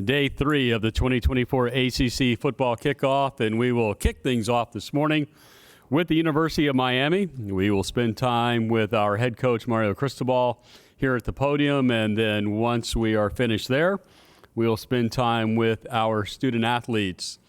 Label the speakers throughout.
Speaker 1: Day 3 of the 2024 ACC football kickoff, and we will kick things off this morning with the University of Miami. We will spend time with our head coach, Mario Cristobal, here at the podium, and then once we are finished there, we'll spend time with our student athletes.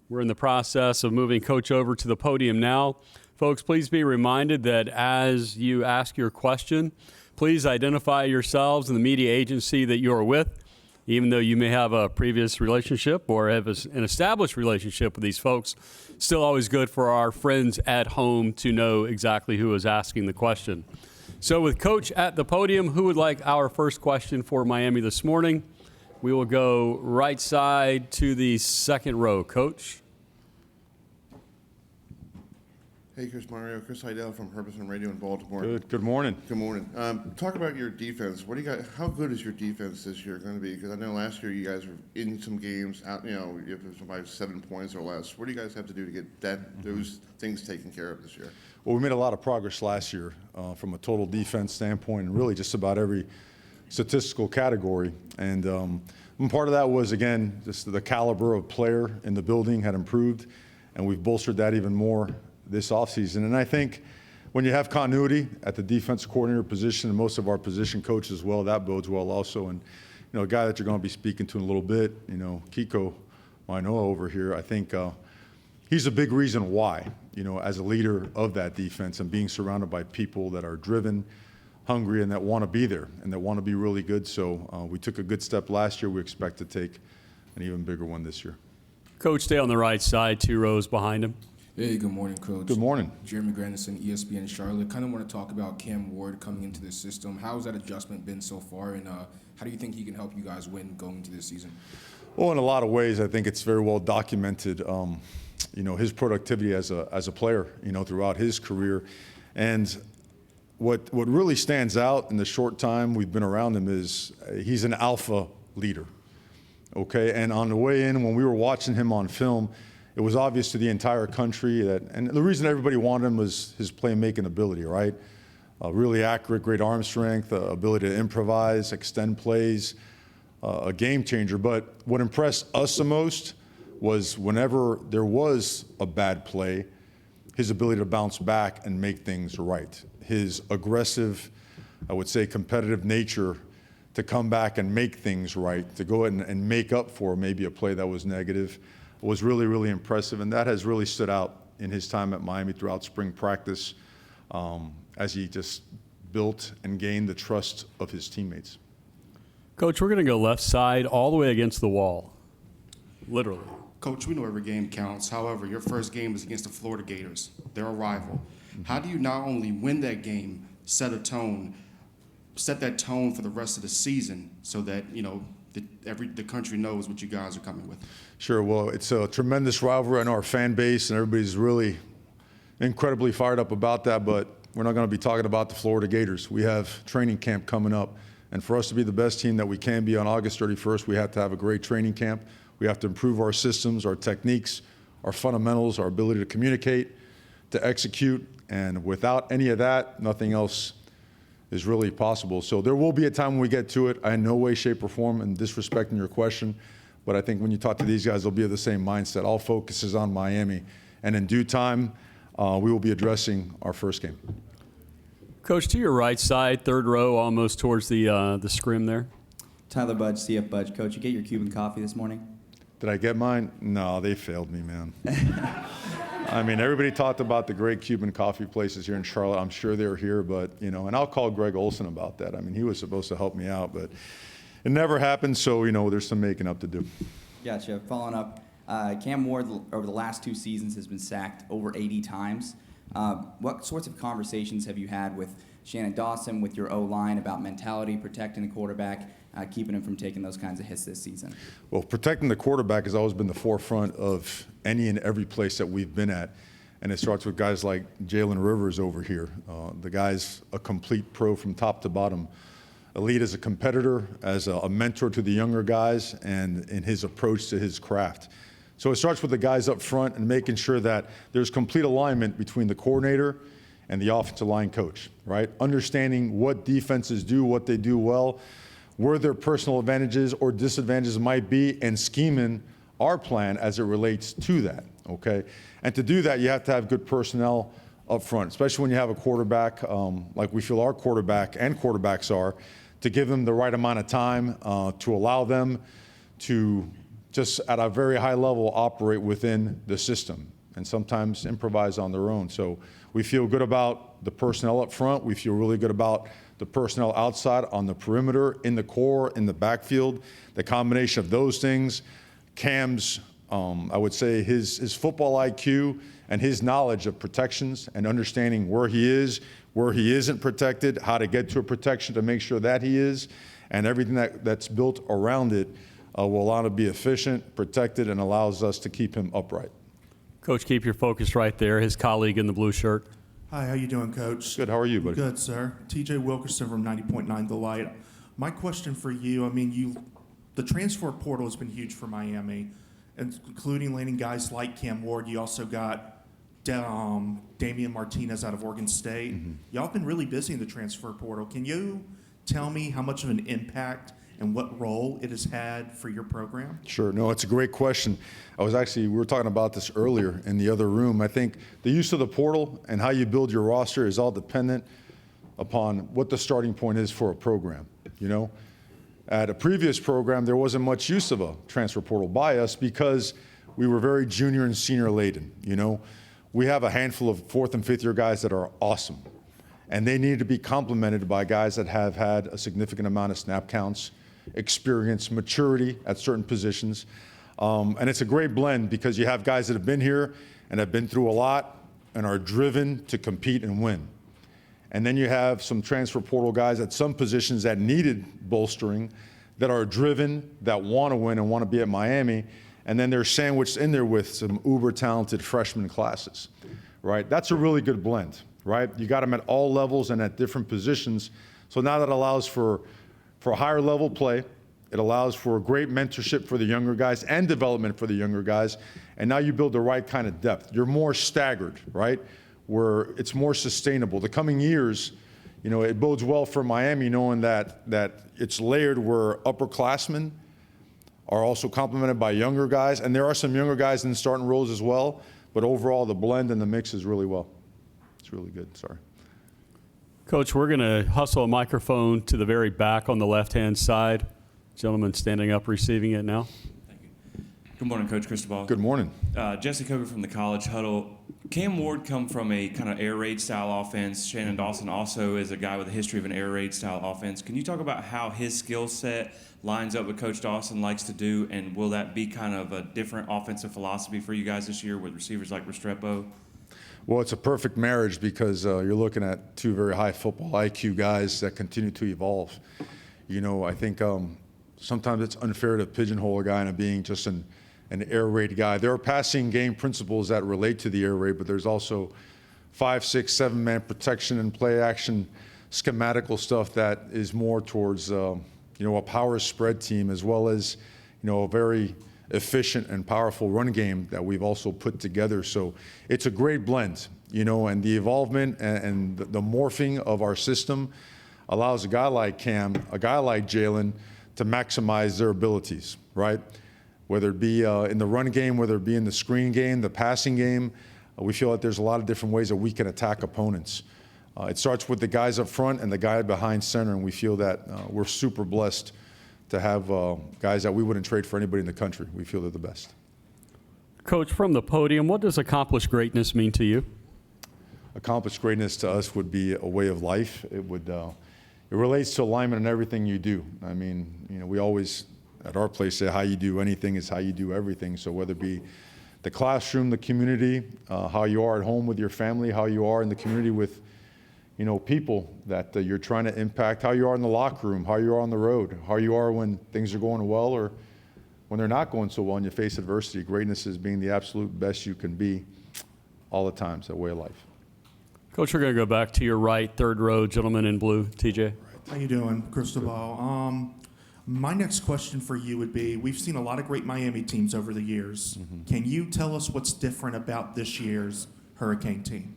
Speaker 1: We're in the process of moving Coach over to the podium now. Folks, please be reminded that as you ask your question, please identify yourselves and the media agency that you are with. Even though you may have a previous relationship or have an established relationship with these folks, still always good for our friends at home to know exactly who is asking the question. So with Coach at the podium, who would like our first question for Miami this morning? We will go right side to the second row. Coach.
Speaker 2: Hey, Chris Mario. Chris Heidel from Herbison Radio in Baltimore.
Speaker 3: Good morning.
Speaker 2: Good morning. Talk about your defense. What do you got? How good is your defense this year going to be? Because I know last year you guys were in some games out. You know, if it was by 7 points or less. What do you guys have to do to get those things taken care of this year?
Speaker 3: Well, we made a lot of progress last year from a total defense standpoint, and really just about every statistical category. And part of that was, again, just the caliber of player in the building had improved, and we've bolstered that even more this offseason. And I think when you have continuity at the defense coordinator position and most of our position coaches as well, that bodes well also. And, you know, a guy that you're going to be speaking to in a little bit, you know, Mauigoa over here, I think he's a big reason why, you know, as a leader of that defense and being surrounded by people that are driven, hungry, and that want to be there and that want to be really good. So we took a good step last year. We expect to take an even bigger one this year.
Speaker 1: Coach, stay on the right side, 2 rows behind him.
Speaker 4: Hey, good morning, Coach.
Speaker 3: Good morning.
Speaker 4: Jeremy Grandison, ESPN in Charlotte. Kind of want to talk about Cam Ward coming into the system. How has that adjustment been so far, and how do you think he can help you guys win going into this season?
Speaker 3: Well, in a lot of ways, I think it's very well documented, you know, his productivity as a player, you know, throughout his career. And what really stands out in the short time we've been around him is he's an alpha leader, okay? And on the way in, when we were watching him on film, it was obvious to the entire country that, and the reason everybody wanted him was his playmaking ability, right? Really accurate, great arm strength, ability to improvise, extend plays, a game changer. But what impressed us the most was whenever there was a bad play, his ability to bounce back and make things right. His aggressive, I would say competitive nature to come back and make things right, to go ahead and make up for maybe a play that was negative, was really, really impressive, and that has really stood out in his time at Miami throughout spring practice as he just built and gained the trust of his teammates.
Speaker 1: Coach, we're going to go left side all the way against the wall, literally.
Speaker 5: Coach, we know every game counts. However, your first game is against the Florida Gators. They're a rival. How do you not only win that game, set that tone for the rest of the season so that, you know, the country knows what you guys are coming with?
Speaker 3: Sure. Well, it's a tremendous rivalry. I know our fan base and everybody's really incredibly fired up about that, but we're not going to be talking about the Florida Gators. We have training camp coming up, and for us to be the best team that we can be on August 31st, we have to have a great training camp. We have to improve our systems, our techniques, our fundamentals, our ability to communicate, to execute, and without any of that, nothing else is really possible. So there will be a time when we get to it. I in no way, shape, or form am disrespecting your question, but I think when you talk to these guys, they'll be of the same mindset. All focus is on Miami, and in due time, we will be addressing our first game.
Speaker 1: Coach, to your right side, 3rd row, almost towards the scrim there.
Speaker 6: Tyler Budge, CF Budge. Coach, you get your Cuban coffee this morning?
Speaker 3: Did I get mine? No, they failed me, man. I mean, everybody talked about the great Cuban coffee places here in Charlotte. I'm sure they're here, but, you know, and I'll call Greg Olson about that. I mean, he was supposed to help me out, but it never happened, so, you know, there's some making up to do.
Speaker 6: Gotcha. Following up, Cam Ward over the last 2 seasons has been sacked over 80 times. What sorts of conversations have you had with Shannon Dawson, with your O-line, about mentality, protecting the quarterback, keeping him from taking those kinds of hits this season?
Speaker 3: Well, protecting the quarterback has always been the forefront of any and every place that we've been at. And it starts with guys like Jalen Rivers over here. The guy's a complete pro from top to bottom. Elite as a competitor, as a mentor to the younger guys, and in his approach to his craft. So it starts with the guys up front and making sure that there's complete alignment between the coordinator and the offensive line coach, right? Understanding what defenses do, what they do well, where their personal advantages or disadvantages might be, and scheming our plan as it relates to that, okay? And to do that, you have to have good personnel up front, especially when you have a quarterback like we feel our quarterback and quarterbacks are, to give them the right amount of time, to allow them to just at a very high level operate within the system and sometimes improvise on their own. So we feel good about the personnel up front. We feel really good about the personnel outside on the perimeter, in the core, in the backfield. The combination of those things, Cam's, I would say his football IQ and his knowledge of protections and understanding where he is, where he isn't protected, how to get to a protection to make sure that he is, and everything that's built around it will allow him to be efficient, protected, and allows us to keep him upright.
Speaker 1: Coach, keep your focus right there. His colleague in the blue shirt.
Speaker 7: Hi, how you doing, Coach?
Speaker 3: Good, how are you, buddy?
Speaker 7: Good, sir. TJ Wilkerson from 90.9 The Light. My question for you, I mean, the transfer portal has been huge for Miami, including landing guys like Cam Ward. You also got Damian Martinez out of Oregon State.
Speaker 3: Mm-hmm.
Speaker 7: Y'all have been really busy in the transfer portal. Can you tell me how much of an impact and what role it has had for your program?
Speaker 3: Sure. No, it's a great question. We were talking about this earlier in the other room. I think the use of the portal and how you build your roster is all dependent upon what the starting point is for a program. You know, at a previous program, there wasn't much use of a transfer portal by us because we were very junior and senior laden. You know, we have a handful of 4th and 5th year guys that are awesome, and they need to be complemented by guys that have had a significant amount of snap counts, experience, maturity at certain positions. And it's a great blend because you have guys that have been here and have been through a lot and are driven to compete and win. And then you have some transfer portal guys at some positions that needed bolstering, that are driven, that want to win and want to be at Miami. And then they're sandwiched in there with some uber talented freshman classes, right? That's a really good blend, right? You got them at all levels and at different positions. So now that allows for higher level play. It allows for great mentorship for the younger guys and development for the younger guys. And now you build the right kind of depth. You're more staggered, right? Where it's more sustainable. The coming years, you know, it bodes well for Miami knowing that it's layered where upperclassmen are also complemented by younger guys. And there are some younger guys in starting roles as well. But overall, the blend and the mix is really well. It's really good. Sorry.
Speaker 1: Coach, we're going to hustle a microphone to the very back on the left-hand side. Gentleman standing up, receiving it now.
Speaker 8: Thank you. Good morning, Coach Cristobal.
Speaker 3: Good morning.
Speaker 8: Jesse Coker from the College Huddle. Cam Ward come from a kind of air raid style offense. Shannon Dawson also is a guy with a history of an air raid style offense. Can you talk about how his skill set lines up with Coach Dawson likes to do, and will that be kind of a different offensive philosophy for you guys this year with receivers like Restrepo?
Speaker 3: Well, it's a perfect marriage because you're looking at two very high football IQ guys that continue to evolve. You know, I think sometimes it's unfair to pigeonhole a guy into being just an air raid guy. There are passing game principles that relate to the air raid, but there's also 5, 6, 7-man protection and play action schematical stuff that is more towards you know, a power spread team, as well as, you know, a very efficient and powerful run game that we've also put together. So it's a great blend, you know, and the evolvement and the morphing of our system allows a guy like Cam, a guy like Jalen to maximize their abilities, right? Whether it be in the run game, whether it be in the screen game, the passing game, we feel that there's a lot of different ways that we can attack opponents. It starts with the guys up front and the guy behind center, and we feel that we're super blessed to have guys that we wouldn't trade for anybody in the country. We feel they're the best.
Speaker 1: Coach, from the podium, what does accomplished greatness mean to you?
Speaker 3: Accomplished greatness to us would be a way of life. It relates to alignment in everything you do. I mean, you know, we always at our place say how you do anything is how you do everything. So whether it be the classroom, the community, how you are at home with your family, how you are in the community with, you know, people that you're trying to impact, how you are in the locker room, how you are on the road, how you are when things are going well or when they're not going so well and you face adversity. Greatness is being the absolute best you can be all the time. It's a way of life.
Speaker 1: Coach, we're going to go back to your right, third row, gentleman in blue, TJ.
Speaker 7: How you doing, Cristobal? My next question for you would be, we've seen a lot of great Miami teams over the years. Mm-hmm. Can you tell us what's different about this year's Hurricane team?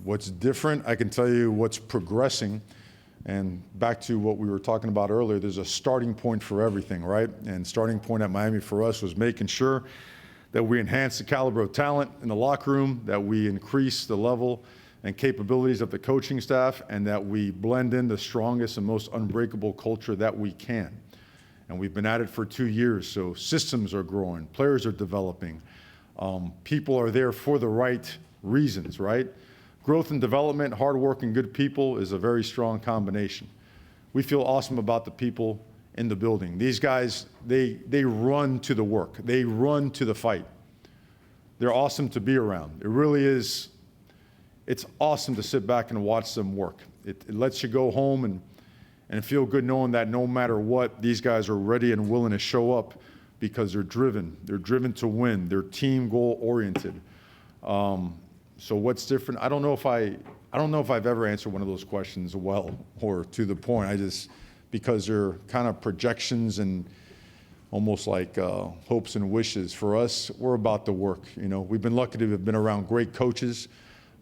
Speaker 3: What's different, I can tell you what's progressing And back to what we were talking about earlier, there's a starting point for everything, right? And starting point at Miami for us was making sure that we enhance the caliber of talent in the locker room, that we increase the level and capabilities of the coaching staff, and that we blend in the strongest and most unbreakable culture that we can. And we've been at it for 2 years, so systems are growing, players are developing, people are there for the right reasons, right? Growth and development, hard work, and good people is a very strong combination. We feel awesome about the people in the building. These guys, they run to the work. They run to the fight. They're awesome to be around. It really is, it's awesome to sit back and watch them work. It lets you go home and feel good knowing that no matter what, these guys are ready and willing to show up because they're driven. They're driven to win. They're team goal oriented. So what's different? I don't know if I've ever answered one of those questions well or to the point. Because they're kind of projections and almost like hopes and wishes. For us, we're about the work. You know, we've been lucky to have been around great coaches,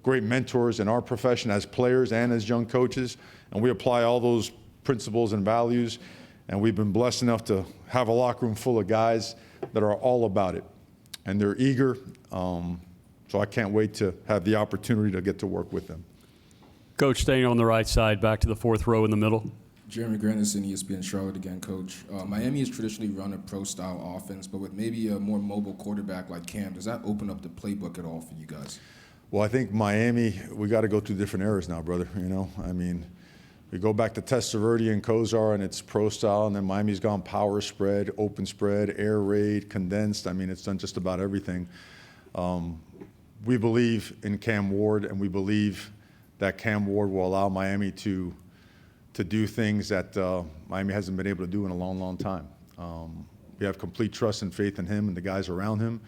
Speaker 3: great mentors in our profession as players and as young coaches, and we apply all those principles and values. And we've been blessed enough to have a locker room full of guys that are all about it, and they're eager. So I can't wait to have the opportunity to get to work with them.
Speaker 1: Coach, staying on the right side, back to the fourth row in the middle.
Speaker 4: Jeremy Grandison, ESPN Charlotte again, Coach. Miami has traditionally run a pro-style offense, but with maybe a more mobile quarterback like Cam, does that open up the playbook at all for you guys?
Speaker 3: Well, I think Miami, we got to go through different eras now, brother. You know, I mean, we go back to Testaverde and Kozar, and it's pro-style, and then Miami's gone power spread, open spread, air raid, condensed. I mean, it's done just about everything. We believe in Cam Ward, and we believe that Cam Ward will allow Miami to do things that Miami hasn't been able to do in a long, long time. We have complete trust and faith in him and the guys around him.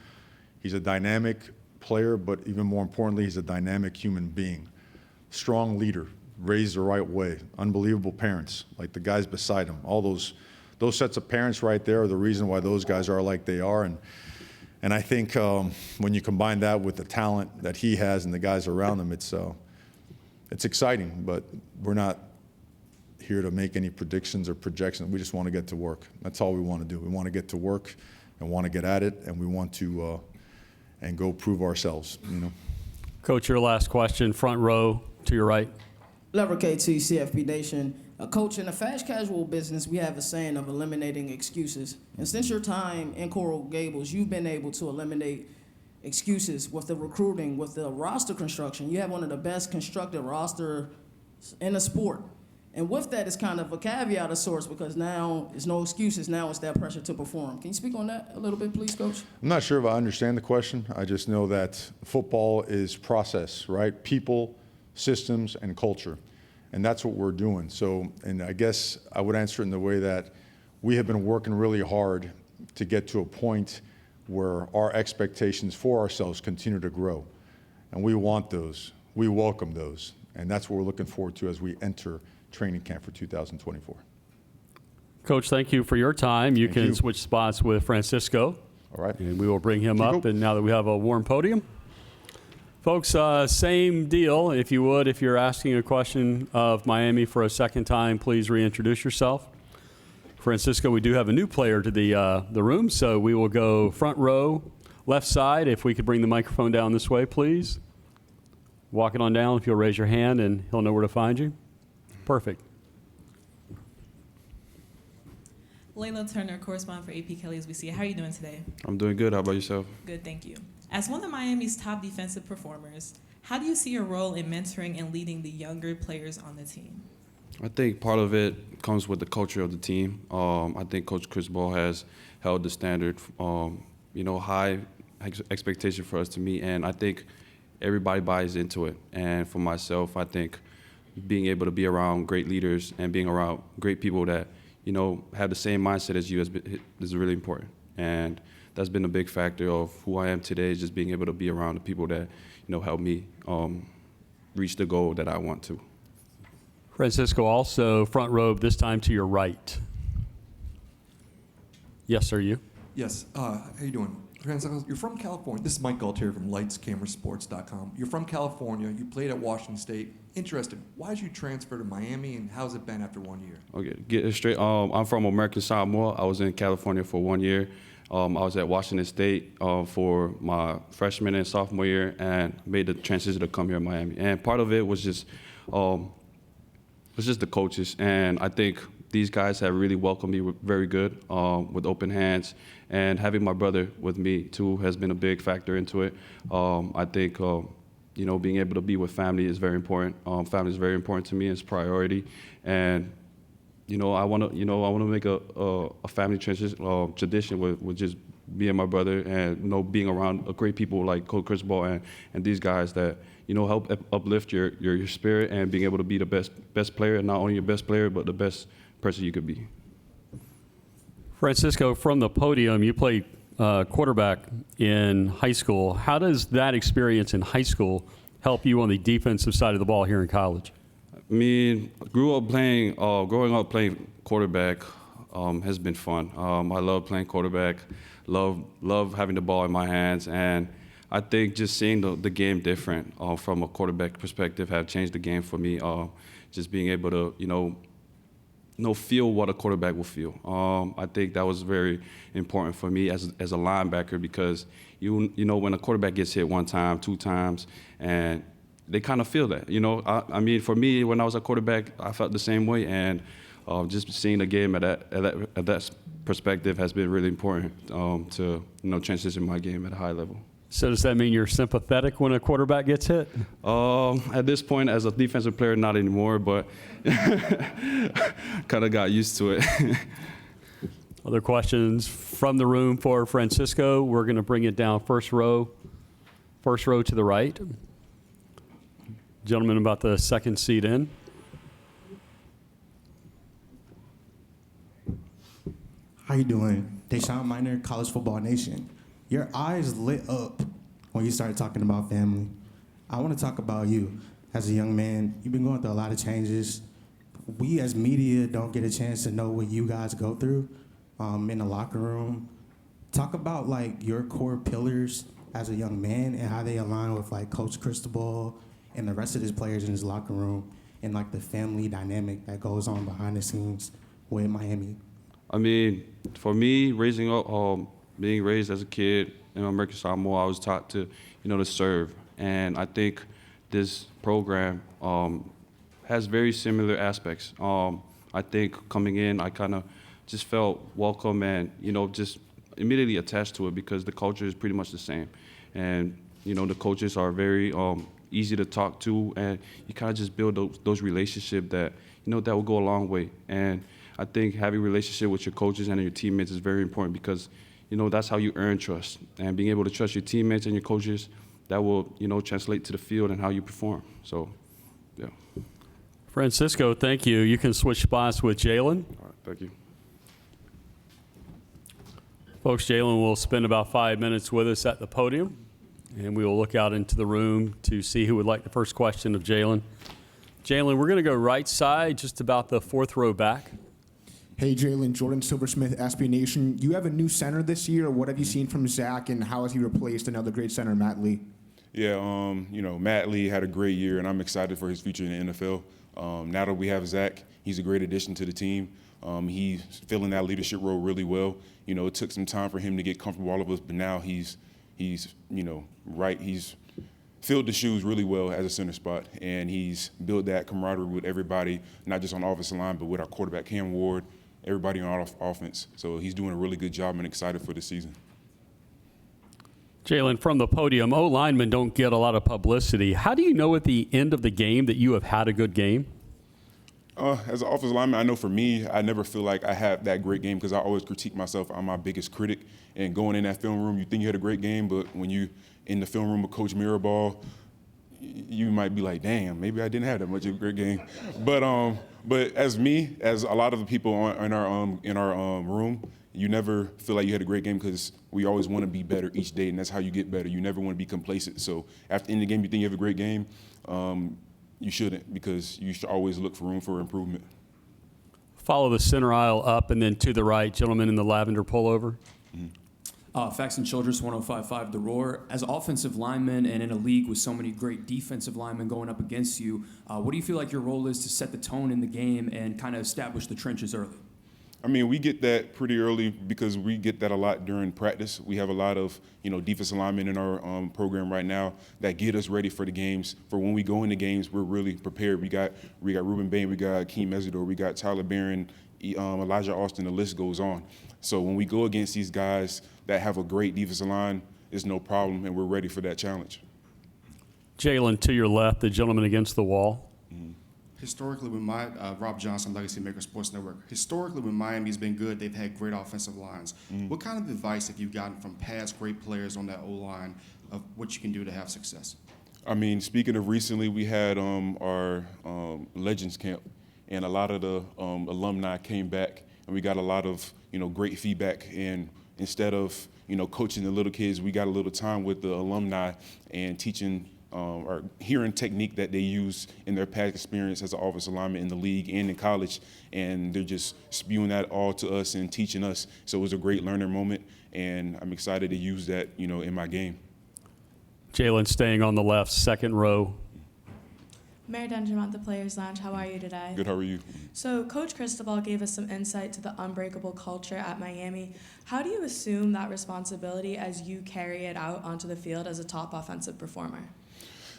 Speaker 3: He's a dynamic player, but even more importantly, he's a dynamic human being. Strong leader, raised the right way, unbelievable parents, like the guys beside him. All those sets of parents right there are the reason why those guys are like they are. And I think when you combine that with the talent that he has and the guys around him, it's exciting, but we're not here to make any predictions or projections. We just want to get to work. That's all we want to do. We want to get to work and want to get at it, and we want to and go prove ourselves, you know.
Speaker 1: Coach, your last question, front row to your right.
Speaker 9: Lever KT, CFP Nation. Coach, in the fast casual business, we have a saying of eliminating excuses. And since your time in Coral Gables, you've been able to eliminate excuses with the recruiting, with the roster construction. You have one of the best constructed rosters in the sport. And with that, it's kind of a caveat of sorts because now it's no excuses. Now it's that pressure to perform. Can you speak on that a little bit, please, Coach?
Speaker 3: I'm not sure if I understand the question. I just know that football is process, right? People, systems, and culture. And that's what we're doing. So, and I guess I would answer it in the way that we have been working really hard to get to a point where our expectations for ourselves continue to grow. And we want those. We welcome those. And that's what we're looking forward to as we enter training camp for 2024.
Speaker 1: Coach, thank you for your time. You
Speaker 3: Thank
Speaker 1: can
Speaker 3: you.
Speaker 1: switch spots with Francisco.
Speaker 3: All right.
Speaker 1: And we will bring him
Speaker 3: Thank you.
Speaker 1: up. And now that we have a warm podium. Folks, same deal. If you would, if you're asking a question of Miami for a second time, please reintroduce yourself. Francisco, we do have a new player to the room, so we will go front row, left side. If we could bring the microphone down this way, please. Walk it on down if you'll raise your hand, and he'll know where to find you. Perfect.
Speaker 10: Layla Turner, correspondent for AP Kelly as we see. How are you doing today?
Speaker 11: I'm doing good. How about yourself?
Speaker 10: Good, thank you. As one of Miami's top defensive performers, how do you see your role in mentoring and leading the younger players on the team?
Speaker 11: I think part of it comes with the culture of the team. I think Coach Cristobal has held the standard, high expectation for us to meet, and I think everybody buys into it. And for myself, I think being able to be around great leaders and being around great people that, have the same mindset as you is really important. And that's been a big factor of who I am today, is just being able to be around the people that, help me reach the goal that I want to.
Speaker 1: Francisco, also front row, this time to your right. Yes, sir, you.
Speaker 12: Yes. How you doing? Francisco, you're from California. This is Mike Galtieri from LightsCameraSports.com. You're from California. You played at Washington State. Interesting. Why did you transfer to Miami, and how's it been after 1 year?
Speaker 11: Okay, get it straight. I'm from American Samoa. I was in California for 1 year. I was at Washington State for my freshman and sophomore year, and made the transition to come here to Miami. And part of it was just the coaches, and I think these guys have really welcomed me very good with open hands. And having my brother with me too has been a big factor into it. I think being able to be with family is very important. Family is very important to me. It's a priority, and I want to make a family tradition with just being my brother, and being around great people like Coach Cristobal and these guys that help uplift your spirit, and being able to be the best player, and not only your best player but the best person you could be.
Speaker 1: Francisco, from the podium, you played quarterback in high school. How does that experience in high school help you on the defensive side of the ball here in college?
Speaker 11: I mean, growing up playing quarterback has been fun. I love playing quarterback, love having the ball in my hands, and I think just seeing the game different from a quarterback perspective have changed the game for me. Just being able to, feel what a quarterback will feel. I think that was very important for me as a linebacker, because when a quarterback gets hit one time, two times, and they kind of feel that. I mean, for me, when I was a quarterback, I felt the same way, and just seeing the game at that perspective has been really important to transition my game at a high level.
Speaker 1: So does that mean you're sympathetic when a quarterback gets hit?
Speaker 11: At this point, as a defensive player, not anymore, but kind of got used to it.
Speaker 1: Other questions from the room for Francisco? We're going to bring it down first row to the right. Gentleman about the second seat in.
Speaker 13: How you doing? Deshaun Miner, College Football Nation. Your eyes lit up when you started talking about family. I want to talk about you as a young man. You've been going through a lot of changes. We as media don't get a chance to know what you guys go through in the locker room. Talk about your core pillars as a young man and how they align with Coach Cristobal and the rest of his players in his locker room, and the family dynamic that goes on behind the scenes with Miami.
Speaker 11: I mean, for me, being raised as a kid in American Samoa, I was taught to serve. And I think this program has very similar aspects. I think coming in, I kind of just felt welcome and, just immediately attached to it, because the culture is pretty much the same. And, the coaches are very easy to talk to, and you kind of just build those relationships that, that will go a long way. And I think having a relationship with your coaches and your teammates is very important, because that's how you earn trust. And being able to trust your teammates and your coaches, that will, translate to the field and how you perform. So, yeah.
Speaker 1: Francisco, thank you. You can switch spots with Jalen.
Speaker 11: All right, thank you.
Speaker 1: Folks, Jalen will spend about 5 minutes with us at the podium, and we will look out into the room to see who would like the first question of Jalen. Jalen, we're going to go right side, just about the fourth row back.
Speaker 14: Hey, Jalen, Jordan Silversmith, SB Nation. You have a new center this year. What have you seen from Zach, and how has he replaced another great center, Matt Lee?
Speaker 15: Yeah, Matt Lee had a great year, and I'm excited for his future in the NFL. Now that we have Zach, he's a great addition to the team. He's filling that leadership role really well. It took some time for him to get comfortable with all of us, but now he's filled the shoes really well as a center spot, and he's built that camaraderie with everybody, not just on the offensive line, but with our quarterback, Cam Ward, everybody on offense. So he's doing a really good job, and excited for the season.
Speaker 1: Jalen, from the podium, linemen don't get a lot of publicity. How do you know at the end of the game that you have had a good game?
Speaker 15: As an offensive lineman, I know for me, I never feel like I have that great game, because I always critique myself. I'm my biggest critic. And going in that film room, you think you had a great game, but when you in the film room with Coach Mirabal, you might be like, damn, maybe I didn't have that much of a great game. But as me, as a lot of the people in our room, you never feel like you had a great game, because we always want to be better each day, and that's how you get better. You never want to be complacent. So after the end of the game, you think you have a great game, you shouldn't, because you should always look for room for improvement.
Speaker 1: Follow the center aisle up and then to the right, gentleman in the lavender pullover.
Speaker 15: Mm-hmm.
Speaker 16: Facts and Childress, 105.5 The Roar. As an offensive lineman and in a league with so many great defensive linemen going up against you, what do you feel like your role is to set the tone in the game and kind of establish the trenches early?
Speaker 15: I mean, we get that pretty early because we get that a lot during practice. We have a lot of, defensive linemen in our program right now that get us ready for the games. For when we go into games, we're really prepared. We got Ruben Bain, we got Keem Mesidor, we got Tyler Barron, Elijah Austin, the list goes on. So when we go against these guys that have a great defensive line, it's no problem, and we're ready for that challenge.
Speaker 1: Jalen, to your left, the gentleman against the wall.
Speaker 5: Historically, when Rob Johnson, Legacy Maker Sports Network, historically when Miami's been good, they've had great offensive lines. What kind of advice have you gotten from past great players on that O-line of what you can do to have success?
Speaker 15: I mean, speaking of recently, we had our Legends Camp, and a lot of the alumni came back, and we got a lot of, great feedback. And instead of, coaching the little kids, we got a little time with the alumni and teaching or hearing technique that they use in their past experience as an offensive lineman in the league and in college, and they're just spewing that all to us and teaching us. So it was a great learning moment, and I'm excited to use that, in my game.
Speaker 1: Jalen, staying on the left, second row.
Speaker 17: Mayor Dungeon at the Players Lounge, how are you today?
Speaker 15: Good, how are you?
Speaker 17: So Coach Cristobal gave us some insight to the unbreakable culture at Miami. How do you assume that responsibility as you carry it out onto the field as a top offensive performer?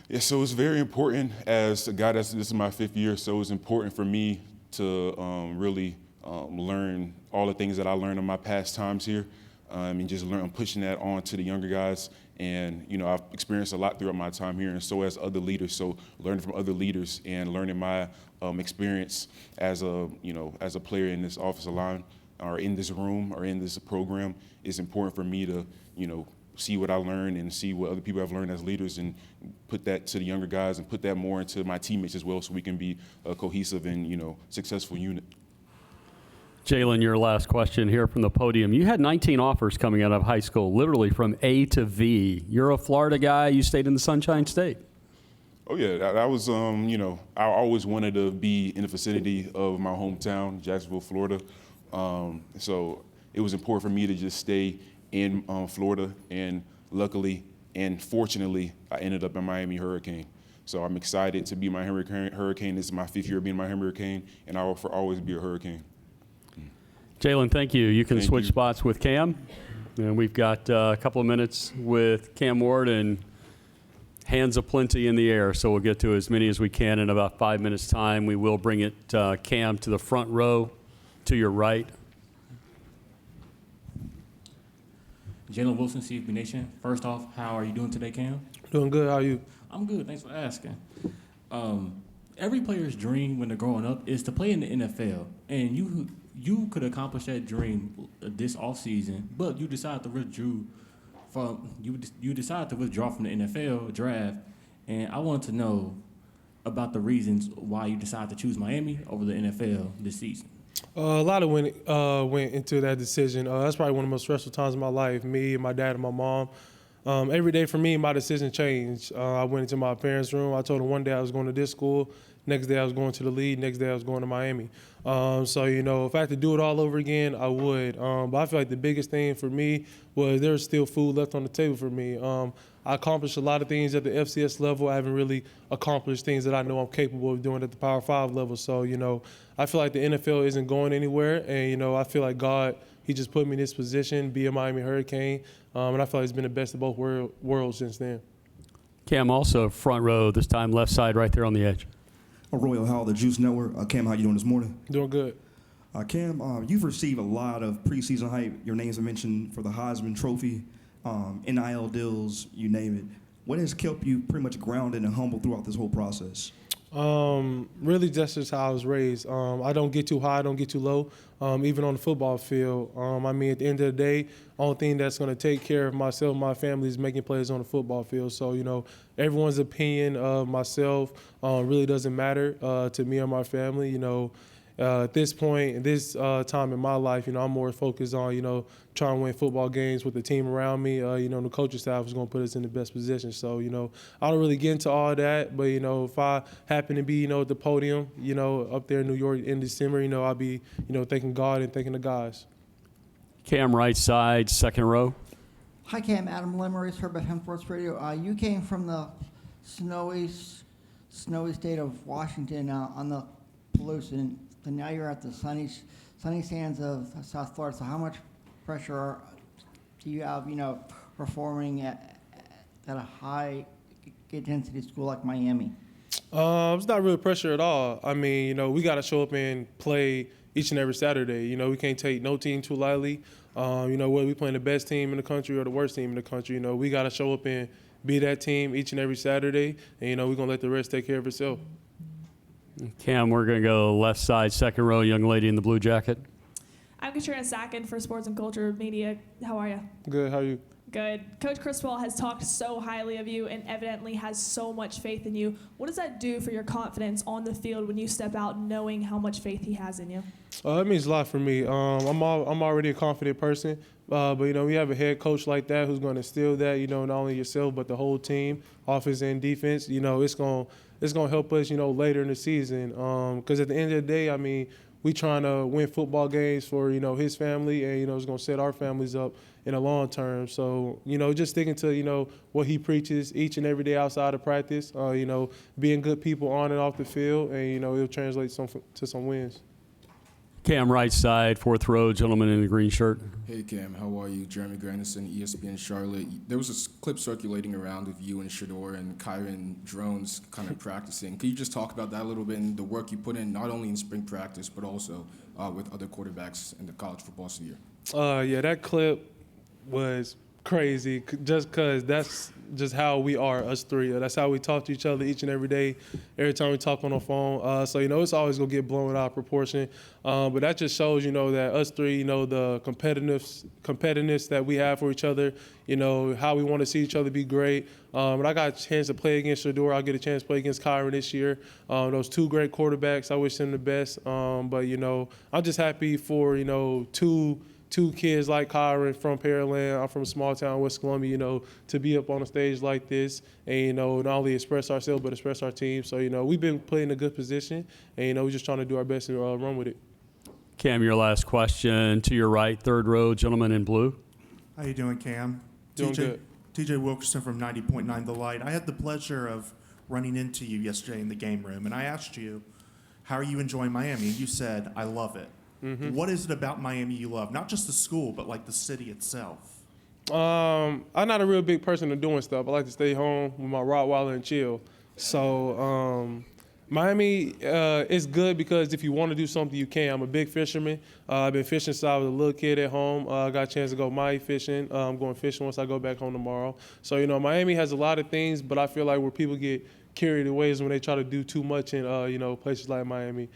Speaker 15: Yeah, so it's very important as a guy this is my 5th year, so it's important for me to really learn all the things that I learned in my past times here, and just pushing that on to the younger guys. And, I've experienced a lot throughout my time here, and so has other leaders. So learning from other leaders and learning my experience as a player in this offensive line or in this room or in this program is important for me to, see what I learned and see what other people have learned as leaders and put that to the younger guys and put that more into my teammates as well so we can be a cohesive and, successful unit.
Speaker 1: Jalen, your last question here from the podium. You had 19 offers coming out of high school, literally from A to V. You're a Florida guy. You stayed in the Sunshine State.
Speaker 15: Oh, yeah. That was, I always wanted to be in the vicinity of my hometown, Jacksonville, Florida. So it was important for me to just stay in Florida. And luckily and fortunately, I ended up in Miami Hurricane. So I'm excited to be my Hurricane. This is my 5th year being my Hurricane, and I will always be a Hurricane.
Speaker 1: Jalen, thank you. You can switch spots with Cam. And we've got a couple of minutes with Cam Ward and hands aplenty in the air. So we'll get to as many as we can in about 5 minutes' time. We will bring it, Cam, to the front row to your right.
Speaker 18: Jalen Wilson, CFB Nation. First off, how are you doing today, Cam?
Speaker 19: Doing good. How are you?
Speaker 18: I'm good. Thanks for asking. Every player's dream when they're growing up is to play in the NFL, and you could accomplish that dream this offseason, but you decided to withdraw from the NFL draft, and I wanted to know about the reasons why you decided to choose Miami over the NFL this season.
Speaker 19: A lot of went into that decision. That's probably one of the most stressful times of my life. Me, my dad, and my mom. Every day for me, my decision changed. I went into my parents' room. I told them one day I was going to this school. Next day I was going to the league. Next day I was going to Miami. So, if I had to do it all over again, I would. But I feel like the biggest thing for me was there was still food left on the table for me. I accomplished a lot of things at the FCS level. I haven't really accomplished things that I know I'm capable of doing at the Power 5 level. So, I feel like the NFL isn't going anywhere. And, I feel like God, He just put me in this position, be a Miami Hurricane. And I feel like it's been the best of both worlds since then.
Speaker 1: Cam, also front row, this time left side right there on the edge.
Speaker 20: Royal Hall, the Juice Network. Cam, how you doing this morning?
Speaker 19: Doing good.
Speaker 20: Cam, you've received a lot of preseason hype. Your names are mentioned for the Heisman Trophy, NIL deals, you name it. What has kept you pretty much grounded and humble throughout this whole process?
Speaker 19: Really just how I was raised. I don't get too high, I don't get too low, even on the football field. At the end of the day, only thing that's going to take care of myself and my family is making plays on the football field. So, everyone's opinion of myself really doesn't matter to me or my family. At this point, at this time in my life, I'm more focused on, trying to win football games with the team around me. The coaching staff is going to put us in the best position. So, I don't really get into all that. But, if I happen to be, at the podium, up there in New York in December, I'll be, thanking God and thanking the guys.
Speaker 1: Cam, right side, second row.
Speaker 21: Hi, Cam. Adam Lemmeris, Heard about Hemp Sports Radio. You came from the snowy state of Washington on the pollution, and now you're at the sunny sands of South Florida. So how much pressure do you have, performing at a high intensity school like Miami?
Speaker 19: It's not really pressure at all. I mean, we got to show up and play each and every Saturday. We can't take no team too lightly. Whether we playing the best team in the country or the worst team in the country, we got to show up and be that team each and every Saturday. And, we're going to let the rest take care of itself.
Speaker 1: Cam, we're going to go left side, second row, young lady in the blue jacket.
Speaker 22: I'm Katrina Sacken for Sports and Culture Media. How are you?
Speaker 19: Good. How are you?
Speaker 22: Good. Coach Cristobal has talked so highly of you and evidently has so much faith in you. What does that do for your confidence on the field when you step out knowing how much faith he has in you?
Speaker 19: It means a lot for me. I'm already a confident person, but we have a head coach like that who's going to instill that. Not only yourself but the whole team, offense and defense. It's going to help us. Later in the season. Because at the end of the day, I mean, we trying to win football games for his family, and it's going to set our families up in the long term. So just sticking to what he preaches each and every day outside of practice. Being good people on and off the field, and it'll translate to some wins.
Speaker 1: Cam, right side, fourth row, gentleman in the green shirt.
Speaker 4: Hey, Cam, how are you? Jeremy Granderson, ESPN Charlotte. There was a clip circulating around of you and Shador and Kyron Drones kind of practicing. Can you just talk about that a little bit and the work you put in, not only in spring practice, but also with other quarterbacks in the college football sphere?
Speaker 19: Yeah, that clip was crazy just because that's just how we are, us three. That's how we talk to each other each and every day, every time we talk on the phone. So, it's always going to get blown out of proportion. But that just shows, that us three, the competitiveness that we have for each other, how we want to see each other be great. And I got a chance to play against Shador. I'll get a chance to play against Kyron this year. Those two great quarterbacks, I wish them the best. But, I'm just happy for, two kids like Kyron from Pearland, I'm from a small town, West Columbia, to be up on a stage like this and, not only express ourselves, but express our team. So, we've been playing a good position and, we're just trying to do our best and run with it.
Speaker 1: Cam, your last question. To your right, third row, gentleman in blue.
Speaker 7: How you doing, Cam?
Speaker 19: Doing good.
Speaker 7: TJ Wilkerson from 90.9 The Light. I had the pleasure of running into you yesterday in the game room, and I asked you, how are you enjoying Miami? And you said, I love it. Mm-hmm. What is it about Miami you love? Not just the school, but like the city itself.
Speaker 19: I'm not a real big person of doing stuff. I like to stay home with my Rottweiler and chill. So Miami is good because if you want to do something, you can. I'm a big fisherman. I've been fishing since I was a little kid at home. I got a chance to go Maui fishing. I'm going fishing once I go back home tomorrow. So, Miami has a lot of things, but I feel like where people get carried away is when they try to do too much in, places like Miami.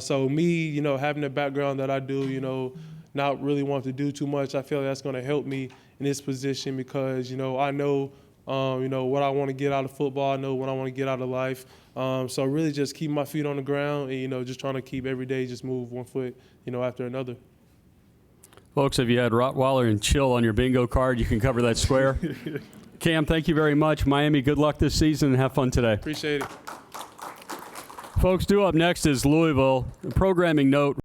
Speaker 19: So me, having the background that I do, not really want to do too much, I feel like that's going to help me in this position because, I know, what I want to get out of football. I know what I want to get out of life. So really just keep my feet on the ground and, just trying to keep every day just move one foot, after another.
Speaker 1: Folks, if you had Rottweiler and chill on your bingo card, you can cover that square. Cam, thank you very much. Miami, good luck this season and have fun today.
Speaker 19: Appreciate it.
Speaker 1: Folks, due up next is Louisville. A programming note.